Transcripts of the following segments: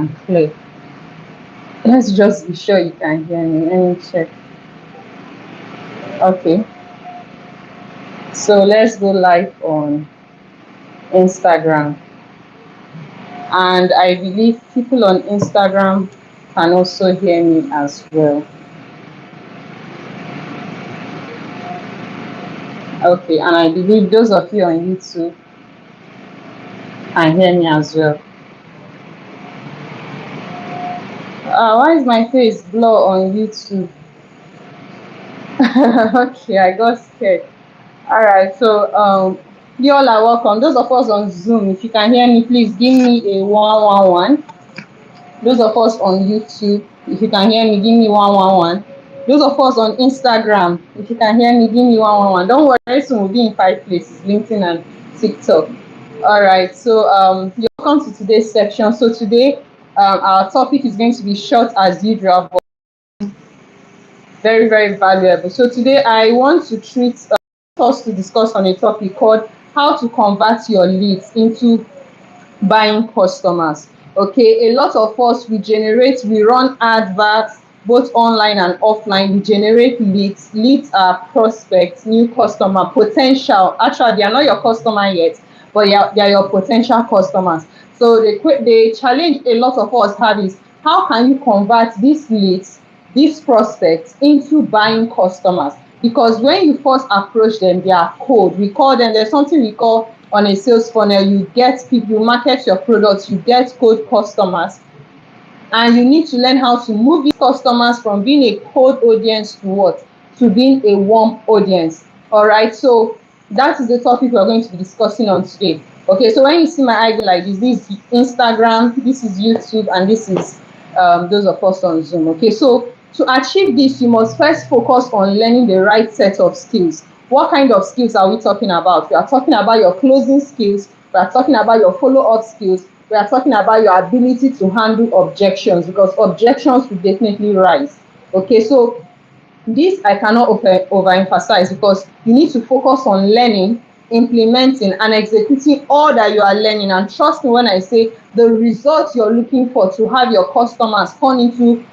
Clear. Let's just be sure you can hear me. Let me check. Okay. So let's go live on Instagram. And I believe people on Instagram can also hear me as well. Okay, and I believe those of you on YouTube can hear me as well. Why is my face blur on YouTube? Okay, I got scared. All right, so you all are welcome. Those of us on Zoom, if you can hear me, please give me a 111. Those of us on YouTube, if you can hear me, give me 111. Those of us on Instagram, if you can hear me, give me 111. Don't worry, soon we'll be in 5 places, LinkedIn and TikTok. All right, so you're welcome to today's section. So today, our topic is going to be short as usual, but very, very valuable. So today I want to treat us to discuss on a topic called how to convert your leads into buying customers. Okay, a lot of us, we run adverts both online and offline. We generate leads. Leads are prospects, new customer, potential. Actually, they are not your customer yet, but they are your potential customers. So the challenge a lot of us have is how can you convert these leads, these prospects, into buying customers? Because when you first approach them, they are cold. We call them, there's something we call on a sales funnel, you get people, you market your products, you get cold customers, and you need to learn how to move these customers from being a cold audience to what? To being a warm audience. All right, so that is the topic we're going to be discussing on today. Okay, so when you see my icon like this is Instagram, this is YouTube, and this is those of us on Zoom. Okay, so to achieve this, you must first focus on learning the right set of skills. What kind of skills are we talking about? We are talking about your closing skills, we are talking about your follow-up skills, we are talking about your ability to handle objections, because objections will definitely rise. Okay, so this I cannot overemphasize, because you need to focus on learning, implementing, and executing all that you are learning. And trust me when I say the results you're looking for to have your customers turn into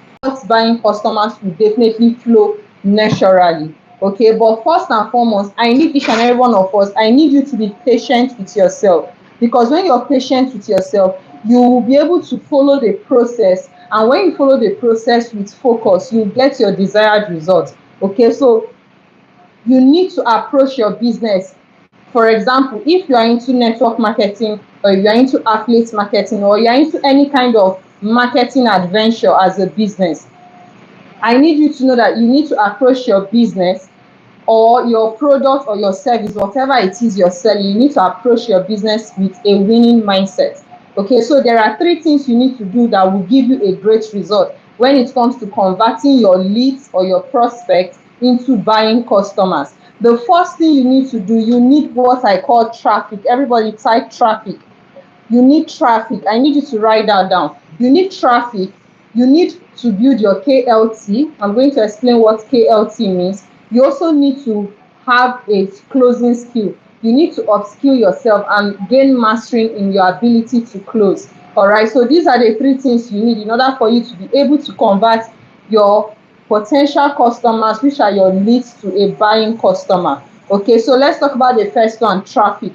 buying customers will definitely flow naturally. Okay, but first and foremost, I need each and every one of us, I need you to be patient with yourself, because when you're patient with yourself, you will be able to follow the process, and when you follow the process with focus, you get your desired result. Okay, so you need to approach your business. For example, if you are into network marketing, or you are into affiliate marketing, or you are into any kind of marketing adventure as a business, I need you to know that you need to approach your business or your product or your service, whatever it is you're selling, you need to approach your business with a winning mindset. Okay, so there are 3 things you need to do that will give you a great result when it comes to converting your leads or your prospects into buying customers. The first thing you need to do, you need what I call traffic. Everybody type traffic. You need traffic. I need you to write that down. You need traffic. You need to build your KLT. I'm going to explain what KLT means. You also need to have a closing skill. You need to upskill yourself and gain mastery in your ability to close. All right, so these are the 3 things you need in order for you to be able to convert your potential customers, which are your leads, to a buying customer. Okay, so let's talk about the first one, traffic.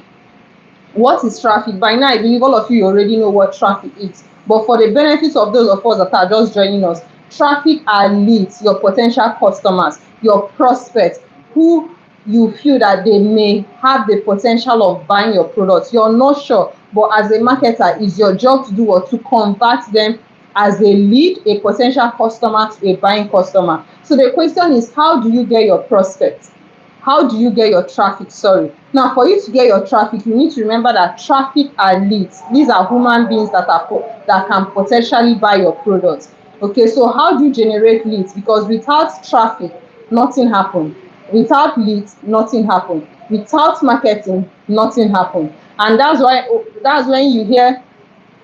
What is traffic? By now, I believe all of you already know what traffic is. But for the benefit of those of us that are just joining us, traffic are leads, your potential customers, your prospects, who you feel that they may have the potential of buying your products. You're not sure, but as a marketer, it's your job to do what? To convert them as a lead, a potential customer, to a buying customer. So the question is, how do you get your prospects? How do you get your traffic? Sorry. Now, for you to get your traffic, you need to remember that traffic are leads. These are human beings that can potentially buy your products. Okay, so how do you generate leads? Because without traffic, nothing happens. Without leads, nothing happens. Without marketing, nothing happens. And that's when you hear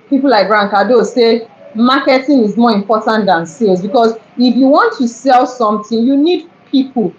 people like Grant Cardone say marketing is more important than sales, because if you want to sell something, you need people.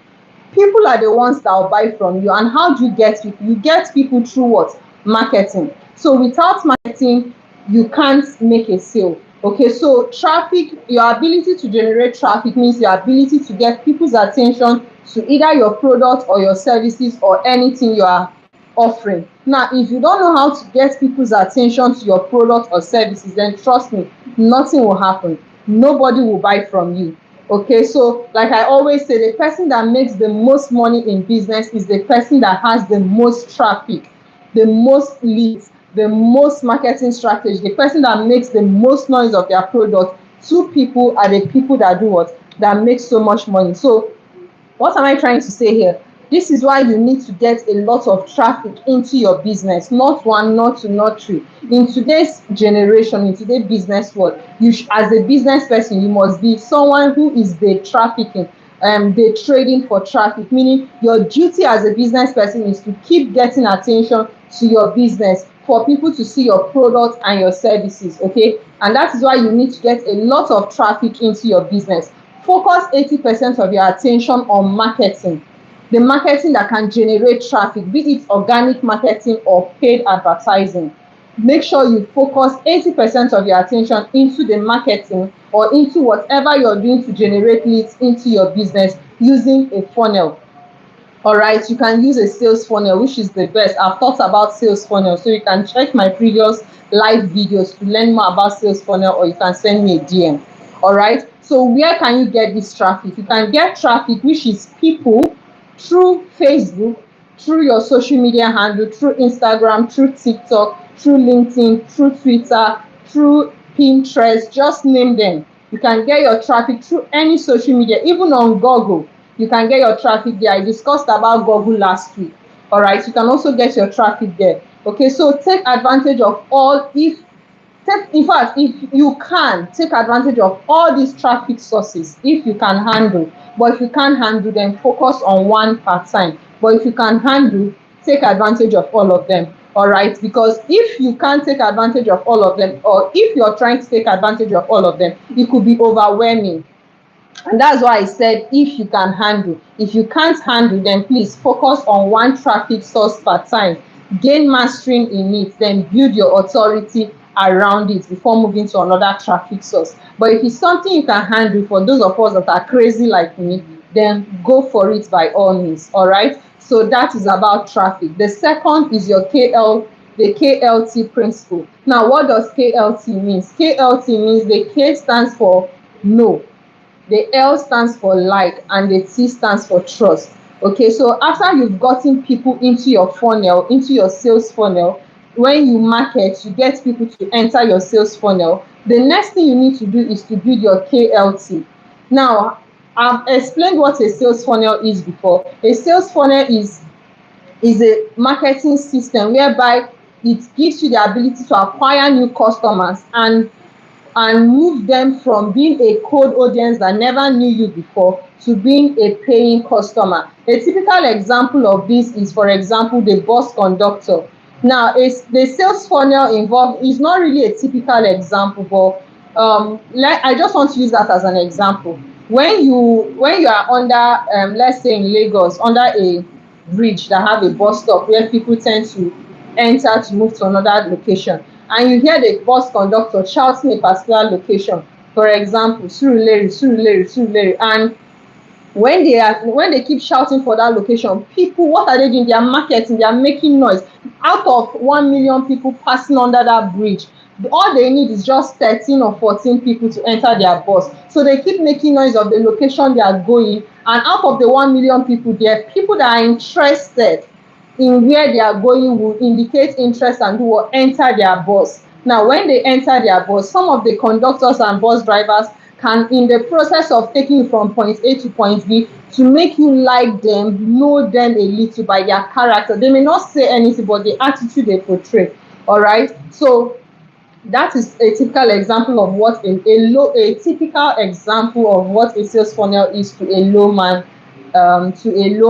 People are the ones that will buy from you. And how do you get people? You get people through what? Marketing. So without marketing, you can't make a sale. Okay, so traffic, your ability to generate traffic means your ability to get people's attention to either your product or your services or anything you are offering. Now, if you don't know how to get people's attention to your product or services, then trust me, nothing will happen. Nobody will buy from you. Okay, so like I always say, the person that makes the most money in business is the person that has the most traffic, the most leads, the most marketing strategy, the person that makes the most noise of their product. Two people are the people that do what? That make so much money. So what am I trying to say here? This is why you need to get a lot of traffic into your business, not one, not two, not three. In today's generation, in today's business world, as a business person, you must be someone who is day trafficking, day trading for traffic, meaning your duty as a business person is to keep getting attention to your business for people to see your product and your services, okay? And that is why you need to get a lot of traffic into your business. Focus 80% of your attention on marketing, the marketing that can generate traffic, be it organic marketing or paid advertising. Make sure you focus 80% of your attention into the marketing or into whatever you're doing to generate leads into your business using a funnel. All right, you can use a sales funnel, which is the best. I've talked about sales funnel, so you can check my previous live videos to learn more about sales funnel, or you can send me a DM. All right, so where can you get this traffic? You can get traffic, which is people, through Facebook, through your social media handle, through Instagram, through TikTok, through LinkedIn, through Twitter, through Pinterest, just name them. You can get your traffic through any social media, even on Google. You can get your traffic there. I discussed about Google last week. All right, you can also get your traffic there. Okay, so take advantage of all. In fact, if you can, take advantage of all these traffic sources if you can handle. But if you can't handle them, focus on one part time. But if you can handle, take advantage of all of them. All right, because if you can't take advantage of all of them, or if you're trying to take advantage of all of them, it could be overwhelming. And that's why I said if you can handle. If you can't handle, then please focus on one traffic source per time. Gain mastery in it, then build your authority around it before moving to another traffic source. But if it's something you can handle, for those of us that are crazy like me, then go for it by all means. All right. So that is about traffic. The second is your the KLT principle. Now, what does KLT mean? KLT means the K stands for no, the L stands for like, and the T stands for trust. Okay, so after you've gotten people into your funnel, into your sales funnel, when you market, you get people to enter your sales funnel. The next thing you need to do is to build your KLT. Now, I've explained what a sales funnel is before. A sales funnel is a marketing system whereby it gives you the ability to acquire new customers and move them from being a cold audience that never knew you before to being a paying customer. A typical example of this is, for example, the bus conductor. Now, the sales funnel involved is not really a typical example, but I just want to use that as an example. When you are under, let's say in Lagos, under a bridge that have a bus stop where people tend to enter to move to another location, and you hear the bus conductor shouting a particular location, for example, Surulere, Surulere, Surulere, and when they keep shouting for that location, people, what are they doing? They are marketing, they are making noise. Out of 1 million people passing under that bridge, all they need is just 13 or 14 people to enter their bus. So they keep making noise of the location they are going, and out of the 1 million people, there are people that are interested in where they are going will indicate interest and who will enter their bus. Now, when they enter their bus, some of the conductors and bus drivers can, in the process of taking you from point A to point B, to make you like them, know them a little by their character. They may not say anything, but the attitude they portray. All right. So that is a typical example of what a typical example of what a sales funnel is to a low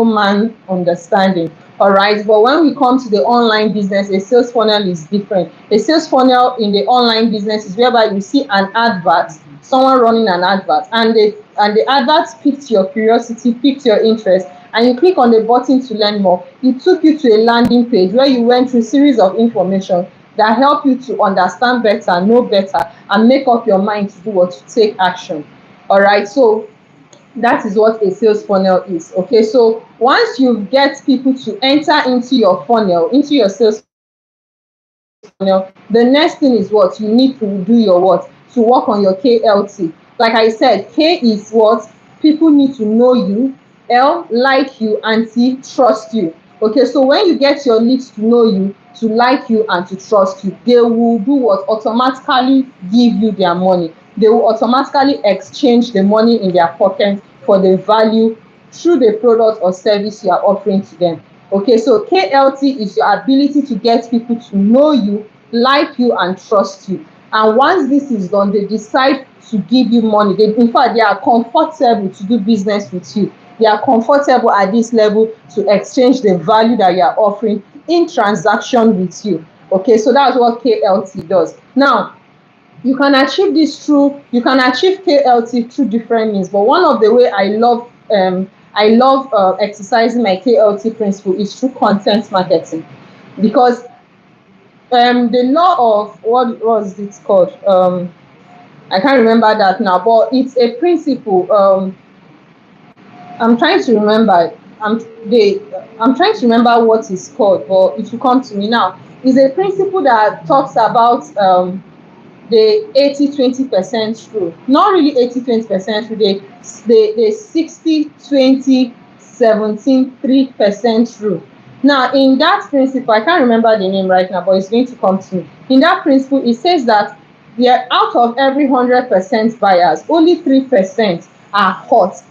man understanding. All right, but when we come to the online business, a sales funnel is different. A sales funnel in the online business is whereby you see an advert, someone running an advert, and the advert piqued your curiosity, piqued your interest, and you click on the button to learn more. It took you to a landing page where you went through series of information. that help you to understand better, know better, and make up your mind to do what, to take action. All right, so that is what a sales funnel is. Okay, so once you get people to enter into your funnel, into your sales funnel, the next thing is what, you need to do your what, to work on your KLT. Like I said, K is what, people need to know you, L, like you, and T, trust you. Okay, so when you get your leads to know you, to like you, and to trust you, they will do what, automatically give you their money. They will automatically exchange the money in their pocket for the value through the product or service you are offering to them. Okay, so KLT is your ability to get people to know you, like you, and trust you. And once this is done, they decide to give you money. In fact, they are comfortable to do business with you. They are comfortable at this level to exchange the value that you are offering in transaction with you. Okay, so that's what KLT does. Now, you can achieve KLT through different means, but one of the way I love exercising my KLT principle is through content marketing, because the law of, what was it called, I can't remember that now, but it's a principle. I'm trying to remember. I'm trying to remember what it's called, but it will come to me now. It's a principle that talks about the 80-20% rule. Not really 80-20% rule, the 60-20-17-3% rule. Now, in that principle, I can't remember the name right now, but it's going to come to me. In that principle, it says that out of every 100% buyers, only 3% are hot,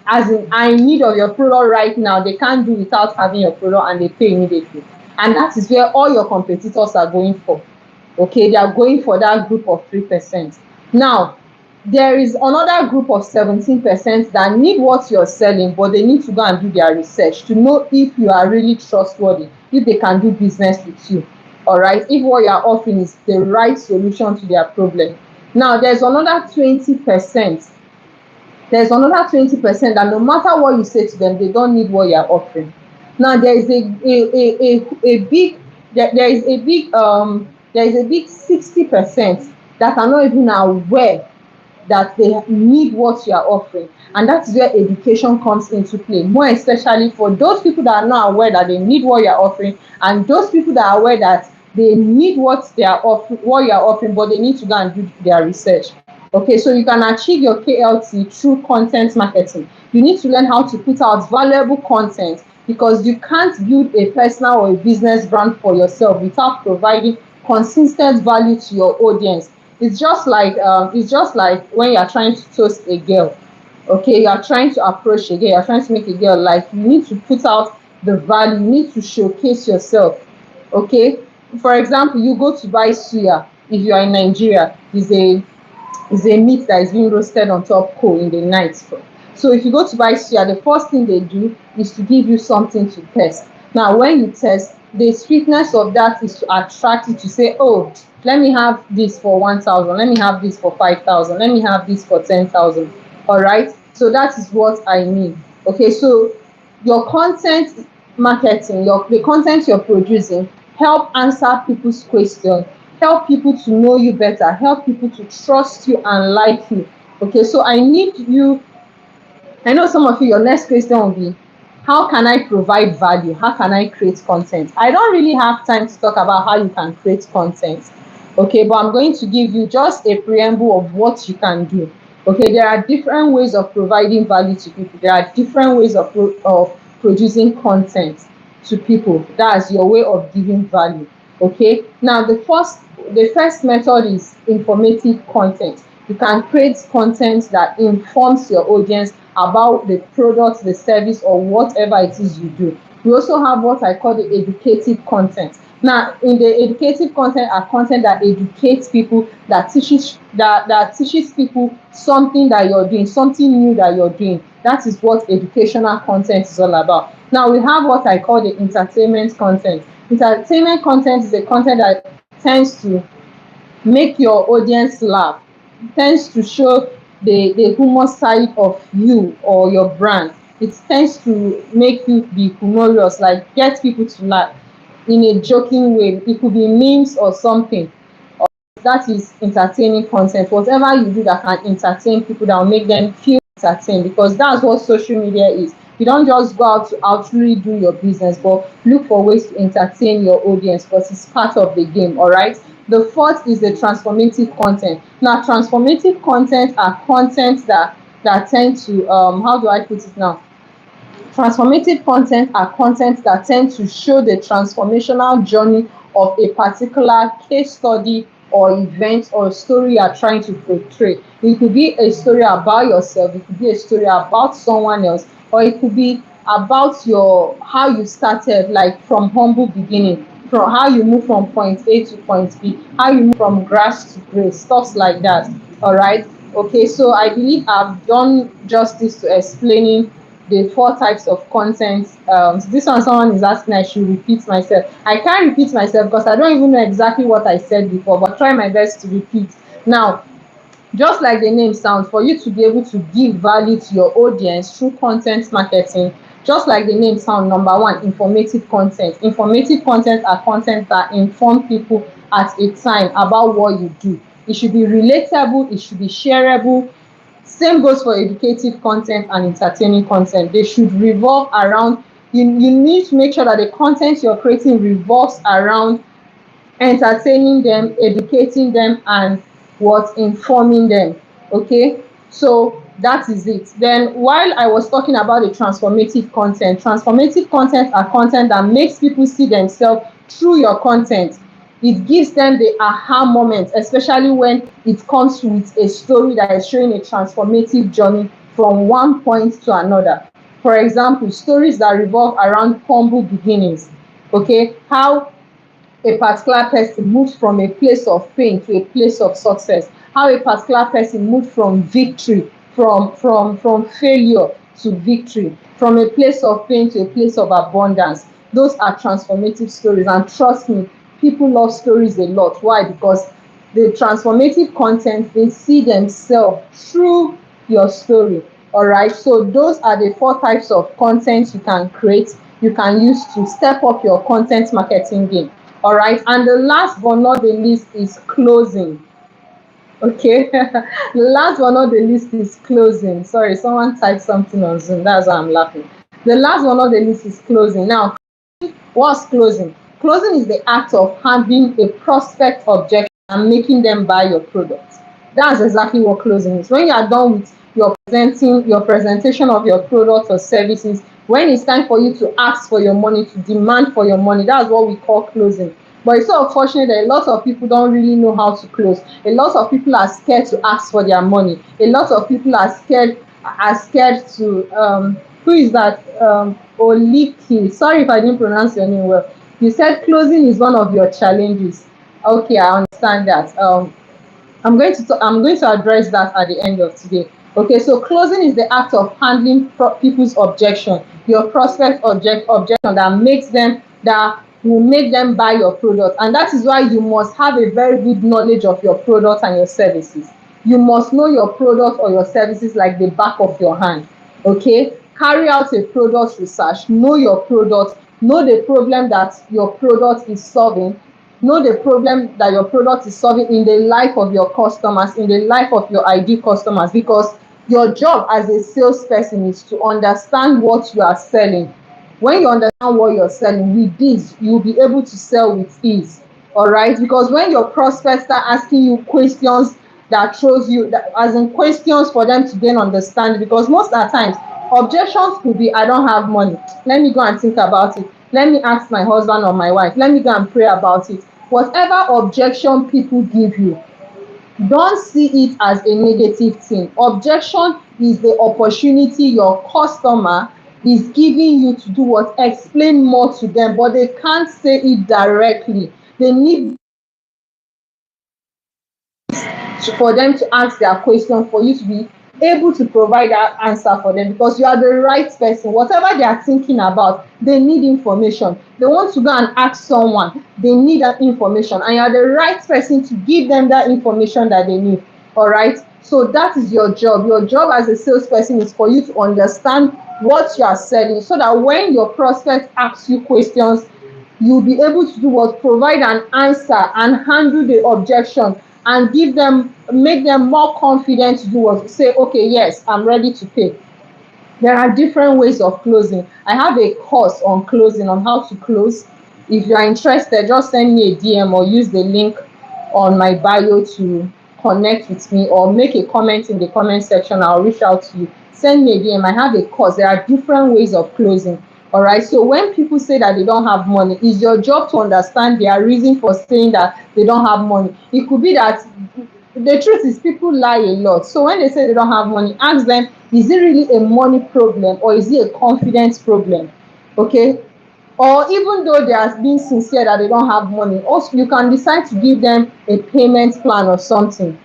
as in, are in need of your product right now. They can't do without having your product, and they pay immediately. And that is where all your competitors are going for. Okay, they are going for that group of 3%. Now, there is another group of 17% that need what you're selling, but they need to go and do their research to know if you are really trustworthy, if they can do business with you. All right, if what you are offering is the right solution to their problem. Now, there's another 20%. That no matter what you say to them, they don't need what you are offering. Now, there is a big 60% that are not even aware that they need what you are offering, and that's where education comes into play, more especially for those people that are not aware that they need what you are offering, and those people that are aware that they need what you are offering, but they need to go and do their research. Okay, so you can achieve your KLT through content marketing. You need to learn how to put out valuable content, because you can't build a personal or a business brand for yourself without providing consistent value to your audience. It's just like when you are trying to toast a girl. Okay, you are trying to approach a girl, you are trying to make a girl like you. Need to put out the value, you need to showcase yourself. Okay, for example, you go to buy suya. If you are in Nigeria, is a meat that is being roasted on top coal in the night. So if you go to buy suya, the first thing they do is to give you something to test. Now, when you test, the sweetness of that is to attract you to say, oh, let me have this for 1,000, let me have this for 5,000, let me have this for 10,000. All right, so that is what I mean. Okay, so your content marketing, the content you're producing, help answer people's questions, help people to know you better, help people to trust you and like you. Okay, so I know some of you, your next question will be, how can I provide value? How can I create content? I don't really have time to talk about how you can create content. Okay, but I'm going to give you just a preamble of what you can do. Okay, there are different ways of providing value to people. There are different ways of producing content to people. That's your way of giving value. Okay, now the first method is informative content. You can create content that informs your audience about the product, the service, or whatever it is you do. We also have what I call the educative content. Now, in the educative content are content that educates people, that teaches people something that you're doing, something new that you're doing. That is what educational content is all about. Now, we have what I call the entertainment content. Entertainment content is a content that tends to make your audience laugh. It tends to show the humor side of you or your brand. It tends to make you be humorous, like get people to laugh. in a joking way. It could be memes or something. That is entertaining content. Whatever you do that can entertain people, that will make them feel entertained, because that's what social media is. You don't just go out to outly do your business, but look for ways to entertain your audience, because it's part of the game. All right. The fourth is the transformative content. Now, transformative content are content that tend to how do I put it now? Transformative content are content that tend to show the transformational journey of a particular case study or event or story you are trying to portray. It could be a story about yourself, it could be a story about someone else, or it could be about your how you started, like from humble beginning, from how you move from point A to point B, how you move from grass to grace, stuff like that. All right. Okay, so I believe I've done justice to explaining the four types of content. This one, someone is asking I should repeat myself. I can't repeat myself because I don't even know exactly what I said before, but try my best to repeat. Now, just like the name sounds, for you to be able to give value to your audience through content marketing, just like the name sounds, number one, informative content. Informative content are content that inform people at a time about what you do. It should be relatable, it should be shareable. Same goes for educative content and entertaining content. They should revolve around, you need to make sure that the content you're creating revolves around entertaining them, educating them, and what, informing them. Okay, so that is it. Then while I was talking about the transformative content are content that makes people see themselves through your content. It gives them the aha moment, especially when it comes with a story that is showing a transformative journey from one point to another. For example, stories that revolve around humble beginnings. Okay, how a particular person moved from a place of pain to a place of success, how a particular person moved from victory, from failure to victory, from a place of pain to a place of abundance. Those are transformative stories, and trust me, people love stories a lot. Why? Because the transformative content, they see themselves through your story. All right, so those are the four types of content you can create, you can use to step up your content marketing game. All right, and the last but not the least is closing. Okay, the last but not the least is closing. Sorry, someone typed something on Zoom, that's why I'm laughing. The last but not the least is closing. Now, what's closing? Closing is the act of handing a prospect objection and making them buy your product. That's exactly what closing is. When you are done with your presentation of your product or services, when it's time for you to ask for your money, to demand for your money, that's what we call closing. But it's so unfortunate that a lot of people don't really know how to close. A lot of people are scared to ask for their money. A lot of people are scared to who is that? Oliki. Sorry if I didn't pronounce your name well. You said closing is one of your challenges. Okay, I understand that. I'm going to address that at the end of today. Okay, so closing is the act of handling people's objection, your prospect objection that will make them buy your product, and that is why you must have a very good knowledge of your product and your services. You must know your product or your services like the back of your hand. Okay, carry out a product research, know your product, know the problem that your product is solving, know the problem that your product is solving in the life of your customers, in the life of your ideal customers, because your job as a salesperson is to understand what you are selling. When you understand what you're selling, with this, you'll be able to sell with ease. All right, because when your prospects start asking you questions that shows you that, as in questions for them to gain understanding, because most of the times objections could be, I don't have money, let me go and think about it, let me ask my husband or my wife, let me go and pray about it. Whatever objection people give you, don't see it as a negative thing. Objection is the opportunity your customer is giving you to do what? Explain more to them, but they can't say it directly. They need for them to ask their question, for you to be able to provide that answer for them, because you are the right person. Whatever they are thinking about, they need information. They want to go and ask someone, they need that information, and you are the right person to give them that information that they need. All right, so that is your job. Your job as a salesperson is for you to understand what you are selling, so that when your prospect asks you questions, you'll be able to do what? Provide an answer and handle the objection and make them more confident to do what? Say, okay, yes, I'm ready to pay. There are different ways of closing. I have a course on closing, on how to close. If you are interested, just send me a DM or use the link on my bio to connect with me, or make a comment in the comment section. I'll reach out to you. Send me a DM. I have a course. There are different ways of closing. All right. So when people say that they don't have money, it's your job to understand their reason for saying that they don't have money. It could be that the truth is people lie a lot. So when they say they don't have money, ask them, is it really a money problem or is it a confidence problem? Okay. Or even though they are being sincere that they don't have money, also you can decide to give them a payment plan or something.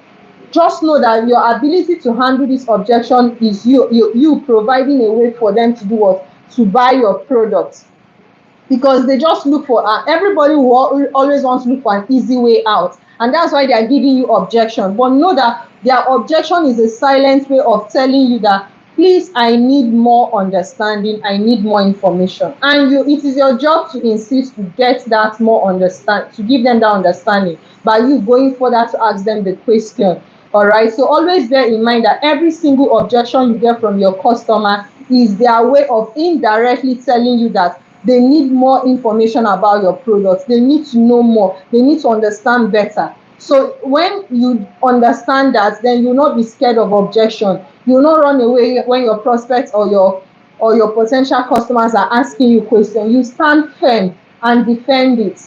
Just know that your ability to handle this objection is you providing a way for them to do what? To buy your product. Because they just look for everybody will always wants to look for an easy way out, and that's why they are giving you objection. But know that their objection is a silent way of telling you that, please, I need more understanding, I need more information. And it is your job to insist to get that more understand, to give them that understanding by you going further to ask them the question. All right, so always bear in mind that every single objection you get from your customer is their way of indirectly telling you that they need more information about your product. They need to know more. They need to understand better. So when you understand that, then you'll not be scared of objection. You'll not run away when your prospects or your potential customers are asking you questions. You stand firm and defend it.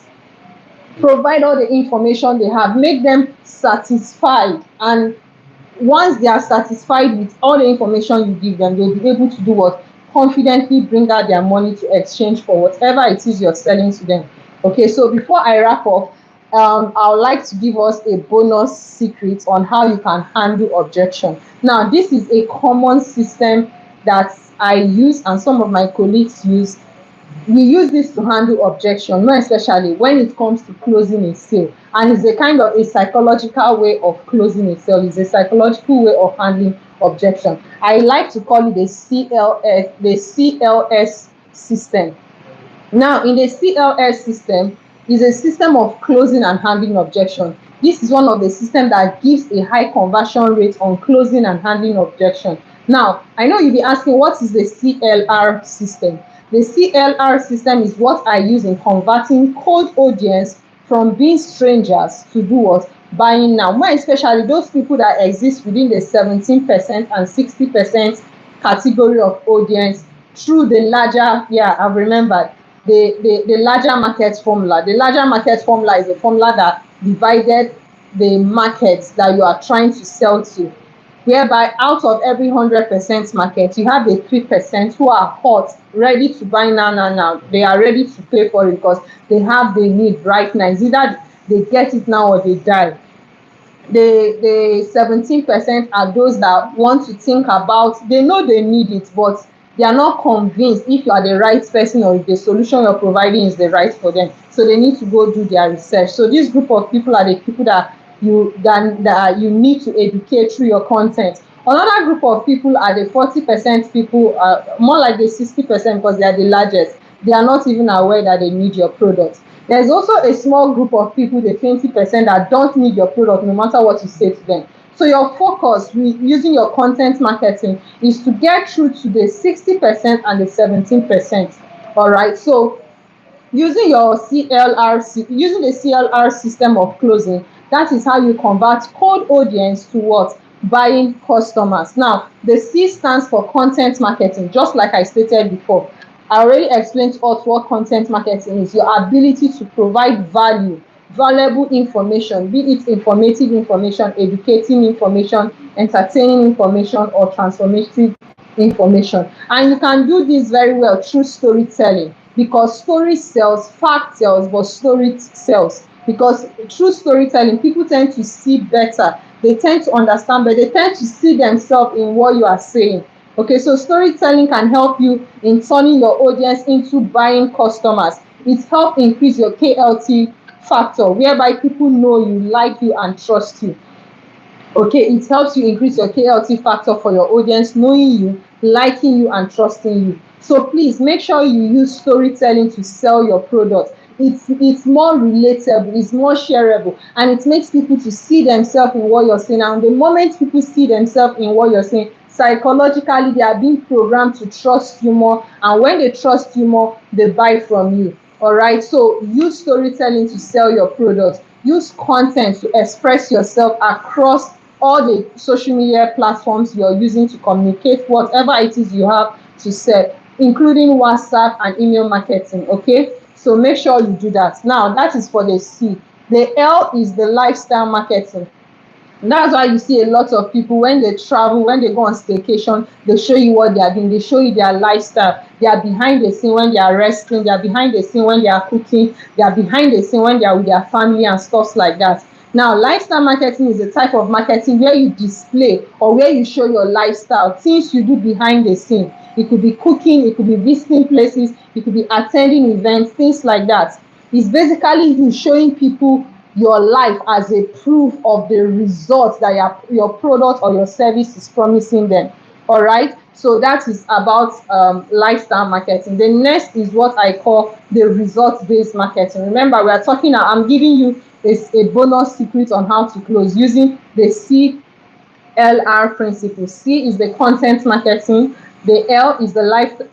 Provide all the information they have. Make them satisfied, and once they are satisfied with all the information you give them, they'll be able to do what? Confidently bring out their money to exchange for whatever it is you're selling to them. Okay, so before I wrap up, I would like to give us a bonus secret on how you can handle objection. Now, this is a common system that I use and some of my colleagues use. We use this to handle objection, more especially when it comes to closing a sale. And it's a kind of a psychological way of closing a sale. It's a psychological way of handling objection. I like to call it the CLS system. Now, in the CLS system, is a system of closing and handling objection. This is one of the systems that gives a high conversion rate on closing and handling objection. Now, I know you'll be asking, what is the CLR system? The CLR system is what I use in converting cold audience from being strangers to do what? Buying now. More especially those people that exist within the 17% and 60% category of audience through the larger, I've remembered, the larger market formula. The larger market formula is a formula that divided the markets that you are trying to sell to, whereby out of every 100% market, you have the 3% who are hot, ready to buy now. They are ready to pay for it because they have the need right now. It's either they get it now or they die. The 17% are those that want to think about, they know they need it, but they are not convinced if you are the right person or if the solution you're providing is the right for them. So they need to go do their research. So this group of people are the people that you need to educate through your content. Another group of people are the 40% people, more like the 60% because they are the largest. They are not even aware that they need your product. There's also a small group of people, the 20%, that don't need your product no matter what you say to them. So your focus using your content marketing is to get through to the 60% and the 17%. All right. So using the CLR system of closing, that is how you convert cold audience to what? Buying customers. Now, the C stands for content marketing, just like I stated before. I already explained to us what content marketing is: your ability to provide valuable information, be it informative information, educating information, entertaining information, or transformative information. And you can do this very well through storytelling, because story sells, fact sells, but story sells. Because through storytelling, people tend to see better, they tend to understand better, they tend to see themselves in what you are saying. Okay, so storytelling can help you in turning your audience into buying customers. It helps increase your KLT factor, whereby people know you, like you, and trust you. Okay, it helps you increase your KLT factor for your audience, knowing you, liking you, and trusting you. So please make sure you use storytelling to sell your product. it's more relatable, it's more shareable, and it makes people to see themselves in what you're saying. And the moment people see themselves in what you're saying, psychologically they are being programmed to trust you more, and when they trust you more, they buy from you. All right, so use storytelling to sell your product, use content to express yourself across all the social media platforms you're using to communicate whatever it is you have to sell, including WhatsApp and email marketing. Okay, so make sure you do that. Now, that is for the C. The L is the lifestyle marketing. And that's why you see a lot of people when they travel, when they go on staycation, they show you what they are doing, they show you their lifestyle. They are behind the scene when they are resting, they are behind the scene when they are cooking, they are behind the scene when they are with their family and stuff like that. Now, lifestyle marketing is a type of marketing where you display or where you show your lifestyle, things you do behind the scene. It could be cooking, it could be visiting places, it could be attending events, things like that. It's basically you showing people your life as a proof of the results that your product or your service is promising them. All right, so that is about lifestyle marketing. The next is what I call the results-based marketing. Remember, we are talking now, I'm giving you a bonus secret on how to close using the CLR principle. C is the content marketing, the L is the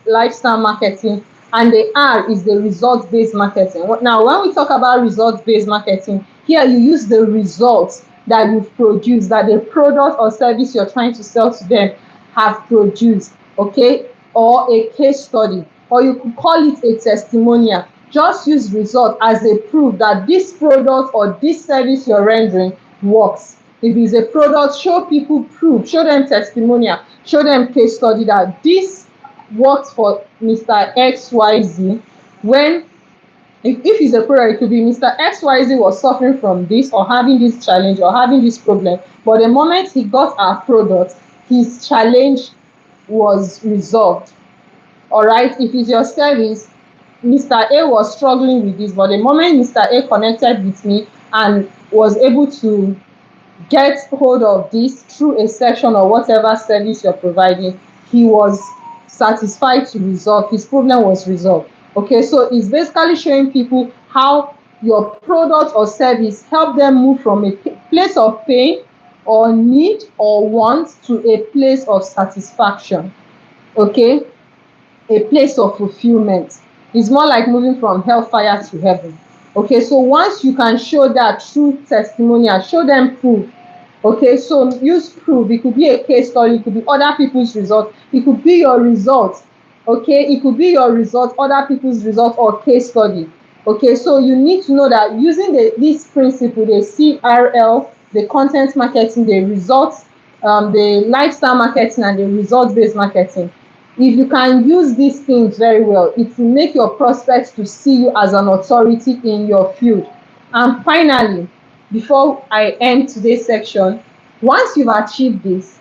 lifestyle marketing, and the R is the results-based marketing. Now, when we talk about results-based marketing, here you use the results that you've produced, that the product or service you're trying to sell to them have produced, okay, or a case study, or you could call it a testimonial. Just use result as a proof that this product or this service you're rendering works. If it's a product, show people proof, show them testimonial, show them case study that this works for Mr. XYZ. When if it's a product, it could be Mr. XYZ was suffering from this or having this challenge or having this problem, but the moment he got our product, his challenge was resolved. All right, if it's your service, Mr. A was struggling with this, but the moment Mr. A connected with me and was able to get hold of this through a session or whatever service you're providing, he was satisfied to resolve, his problem was resolved. Okay, so it's basically showing people how your product or service help them move from a place of pain or need or want to a place of satisfaction. Okay, a place of fulfillment. It's more like moving from hellfire to heaven. Okay, so once you can show that through testimonial, show them proof. Okay, so use proof. It could be a case study, it could be other people's results, it could be your results. Okay, it could be your results, other people's results, or case study. Okay, so you need to know that using this principle, the CRL, the content marketing, the results, the lifestyle marketing, and the results-based marketing, if you can use these things very well, it will make your prospects to see you as an authority in your field. And finally, before I end today's section, once you've achieved this,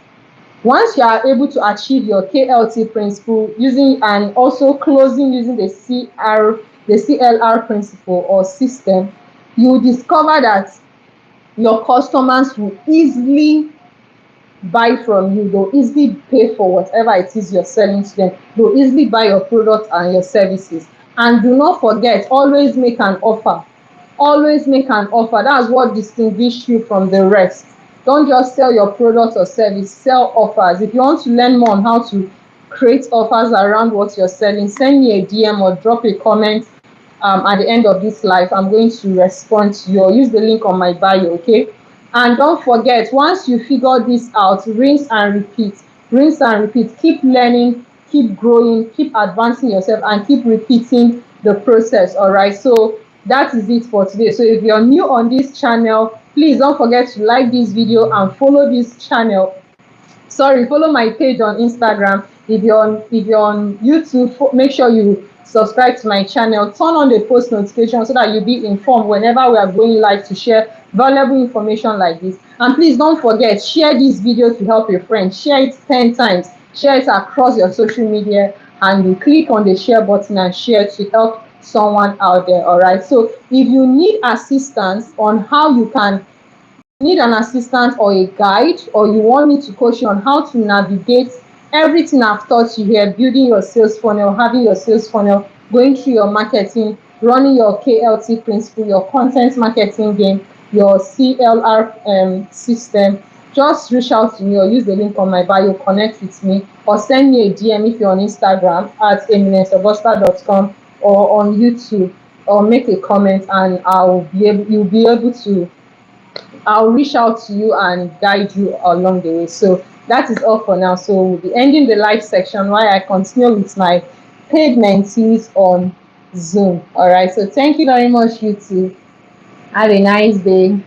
once you are able to achieve your KLT principle using and also closing using the CLR principle or system, you will discover that your customers will easily buy from you. They'll easily pay for whatever it is you're selling to them. They'll easily buy your product and your services. And do not forget, always make an offer. Always make an offer. That's what distinguishes you from the rest. Don't just sell your product or service, sell offers. If you want to learn more on how to create offers around what you're selling, send me a DM or drop a comment at the end of this live. I'm going to respond to you, or use the link on my bio, okay? And don't forget, once you figure this out, rinse and repeat. Rinse and repeat. Keep learning, keep growing, keep advancing yourself, and keep repeating the process. All right, so that is it for today. So if you're new on this channel, please don't forget to like this video and follow this channel. Follow my page on Instagram. If you're on YouTube, make sure you subscribe to my channel. Turn on the post notification so that you'll be informed whenever we are going live to share valuable information like this. And please don't forget, share this video to help your friends. Share it 10 times. Share it across your social media, and you click on the share button and share to help someone out there. All right, so if you need assistance on how you can need an assistant or a guide, or you want me to coach you on how to navigate everything I've taught you here, building your sales funnel, having your sales funnel, going through your marketing, running your KLT principle, your content marketing game, your CLR system, just reach out to me or use the link on my bio, connect with me, or send me a DM if you're on Instagram at eminenceugusta.com or on YouTube, or make a comment, and you'll be able to, I'll reach out to you and guide you along the way. So that is all for now. So we'll be ending the live section while I continue with my paid mentees on Zoom. All right. So thank you very much, you two. Have a nice day.